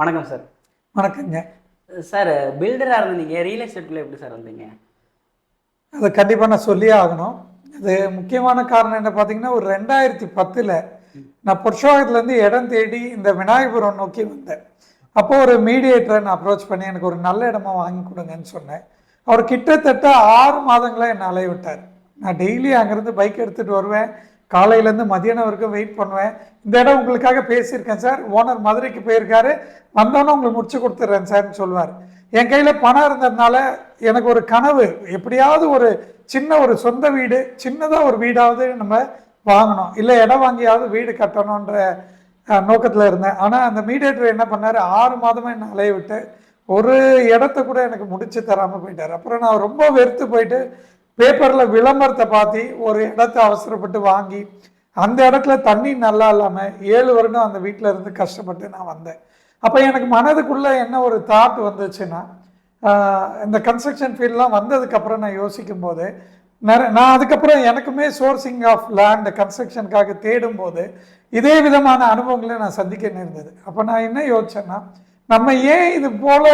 வணக்கம் சார். வணக்கங்க. சார், பில்டரா இருந்தீங்க. ரியல் எஸ்டேட்குள்ள எப்படி சார் வந்தீங்க? அதை கண்டிப்பாக நான் சொல்லியே ஆகணும். அது முக்கியமான காரணம் என்ன பார்த்தீங்கன்னா, ஒரு 2010ல் நான் புருஷோகத்துலேருந்து இடம் தேடி இந்த விநாயகபுரம் நோக்கி வந்தேன். அப்போது ஒரு மீடியேட்டரை நான் அப்ரோச் பண்ணி எனக்கு ஒரு நல்ல இடமா வாங்கி கொடுங்கன்னு சொன்னேன். அவர் கிட்டத்தட்ட 6 மாதங்களாக என்னை அலைய விட்டார். நான் டெய்லி அங்கேருந்து பைக் எடுத்துகிட்டு வருவேன். காலையிலேருந்து மதியானம் வரைக்கும் வெயிட் பண்ணுவேன். இந்த இடம் உங்களுக்காக பேசியிருக்கேன் சார், ஓனர் மதுரைக்கு போயிருக்காரு, வந்தோன்னே உங்களுக்கு முடிச்சு கொடுத்துட்றேன் சார்ன்னு சொல்லுவார். என் கையில் பணம் இருந்ததுனால எனக்கு ஒரு கனவு, எப்படியாவது ஒரு சின்ன ஒரு சொந்த வீடு, சின்னதாக ஒரு வீடாவது நம்ம வாங்கணும், இல்லை இடம் வாங்கியாவது வீடு கட்டணுன்ற நோக்கத்தில் இருந்தேன். ஆனால் அந்த மீடியேட்டர் என்ன பண்ணார், 6 மாதமாக என்னை அலைய விட்டு ஒரு இடத்த கூட எனக்கு முடிச்சு தராமல் போயிட்டார். அப்புறம் நான் ரொம்ப வெறுத்து போயிட்டு பேப்பரில் விளம்பரத்தை பார்த்து ஒரு இடத்த அவசரப்பட்டு வாங்கி அந்த இடத்துல தண்ணி நல்லா இல்லாமல் 7 வருடம் அந்த வீட்டில் இருந்து கஷ்டப்பட்டு நான் வந்தேன். அப்போ எனக்கு மனதுக்குள்ளே என்ன ஒரு தாட் வந்துச்சுன்னா, இந்த கன்ஸ்ட்ரக்ஷன் ஃபீல்டெலாம் வந்ததுக்கப்புறம் நான் யோசிக்கும் போது நான் அதுக்கப்புறம் எனக்குமே சோர்சிங் ஆஃப் லேண்ட் கன்ஸ்ட்ரக்ஷனுக்காக தேடும்போது இதே விதமான அனுபவங்களை நான் சந்திக்க நேர்ந்தது. அப்போ நான் என்ன யோசிச்சேன்னா, நம்ம ஏன் இது போல்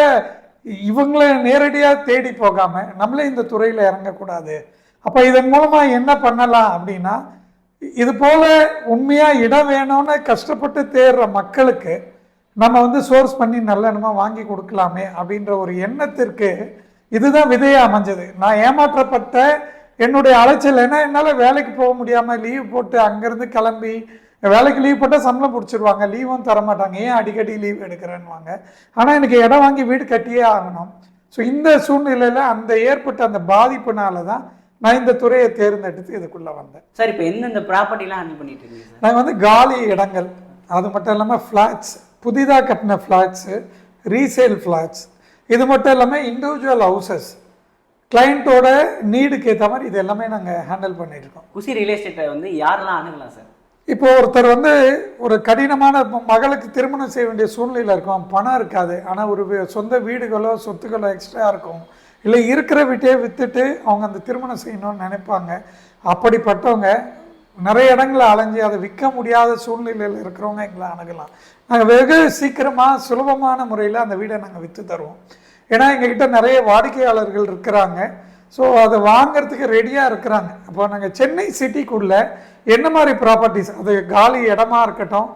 இவங்கள நேரடியாக தேடி போகாமல் நம்மளே இந்த துறையில் இறங்கக்கூடாது? அப்போ இதன் மூலமாக என்ன பண்ணலாம் அப்படின்னா, இது போல் உண்மையாக இடம் வேணும்னு கஷ்டப்பட்டு தேடுற மக்களுக்கு நம்ம சோர்ஸ் பண்ணி நல்ல எண்ணமாக வாங்கி கொடுக்கலாமே அப்படின்ற ஒரு எண்ணத்திற்கு இதுதான் விதையாக அமைஞ்சது. நான் ஏமாற்றப்பட்ட என்னுடைய அலைச்சல், ஏன்னா என்னால் வேலைக்கு போக முடியாமல் லீவ் போட்டு அங்கேருந்து கிளம்பி, வேலைக்கு லீவ் போட்டால் சம்பளம் பிடிச்சிருவாங்க, லீவும் தரமாட்டாங்க, ஏன் அடிக்கடி லீவ் எடுக்கிறேன்னுவாங்க. ஆனால் எனக்கு இடம் வாங்கி வீடு கட்டியே ஆகணும். ஸோ இந்த சூழ்நிலையில் அந்த ஏற்பட்ட அந்த பாதிப்புனால தான் நான் இந்த துறையை தேர்ந்தெடுத்து இதுக்குள்ளே வந்தேன். சார், இப்போ எந்தெந்த ப்ராப்பர்ட்டிலாம் ஹேண்டில் பண்ணிட்டு இருக்கீங்க? நாங்கள் காலி இடங்கள், அது மட்டும் இல்லாமல் ஃப்ளாட்ஸ், புதிதாக கட்டின ஃப்ளாட்ஸு, ரீசேல் ஃப்ளாட்ஸ், இது மட்டும் இல்லாமல் இண்டிவிஜுவல் ஹவுசஸ், கிளைண்ட்டோட நீடுக்கு ஏற்ற மாதிரி இது எல்லாமே நாங்கள் ஹேண்டில் பண்ணியிருக்கோம். குஷி ரியல் எஸ்டேட்டை யாரெல்லாம் அணுகலாம் சார்? இப்போ ஒருத்தர் ஒரு கடினமான மகளுக்கு திருமணம் செய்ய வேண்டிய சூழ்நிலையில் இருக்கும், பணம் இருக்காது, ஆனால் ஒரு சொந்த வீடுகளோ சொத்துக்களோ எக்ஸ்ட்ரா இருக்கும், இல்லை இருக்கிற வீட்டையே விற்றுட்டு அவங்க அந்த திருமணம் செய்யணும்னு நினைப்பாங்க. அப்படிப்பட்டவங்க நிறைய இடங்களை அலைஞ்சி அதை விற்க முடியாத சூழ்நிலையில் இருக்கிறவங்க எங்களை அணுகலாம். நாங்கள் வெகு சீக்கிரமாக சுலபமான முறையில் அந்த வீடை நாங்கள் விற்று தருவோம். ஏன்னா எங்ககிட்ட நிறைய வாடிக்கையாளர்கள் இருக்கிறாங்க. ஸோ அதை வாங்கிறதுக்கு ரெடியாக இருக்கிறாங்க. அப்போ நாங்கள் சென்னை சிட்டிக்குள்ளே என்ன மாதிரி ப்ராப்பர்ட்டிஸ், அது காலி இடமா இருக்கட்டும்,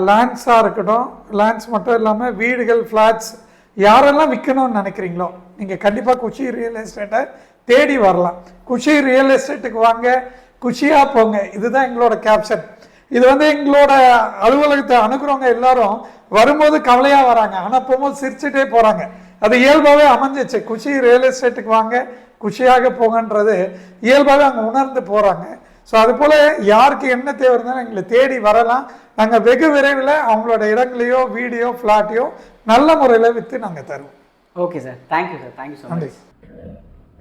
லேண்ட்ஸாக இருக்கட்டும், லேண்ட்ஸ் மட்டும் இல்லாமல் வீடுகள், ஃப்ளாட்ஸ், யாரெல்லாம் விற்கணும்னு நினைக்கிறீங்களோ நீங்கள் கண்டிப்பாக குஷி ரியல் எஸ்டேட்டை தேடி வரலாம். குஷி ரியல் எஸ்டேட்டுக்கு வாங்க, குஷியாக போங்க, இதுதான் எங்களோட கேப்ஷன். இது எங்களோட அலுவலகத்தை அணுகிறவங்க எல்லாரும் வரும்போது கவலையாக வராங்க, ஆனால் போகும்போது சிரிச்சுட்டே போகிறாங்க. அது இயல்பாகவே அமைஞ்சிச்சு. குஷி ரியல் எஸ்டேட்டுக்கு வாங்க, குஷியாக போங்கன்றது இயல்பாகவே அங்கே உணர்ந்து போகிறாங்க. ஸோ அதுபோல் யாருக்கு என்ன தேவை இருந்தாலும் எங்களை தேடி வரலாம். நாங்கள் வெகு விரைவில் அவங்களோட இடங்களையோ வீடியோ ஃப்ளாட்டையோ நல்ல முறையில் விற்று நாங்கள் தருவோம். Okay sir, thank you sir, thank you so much.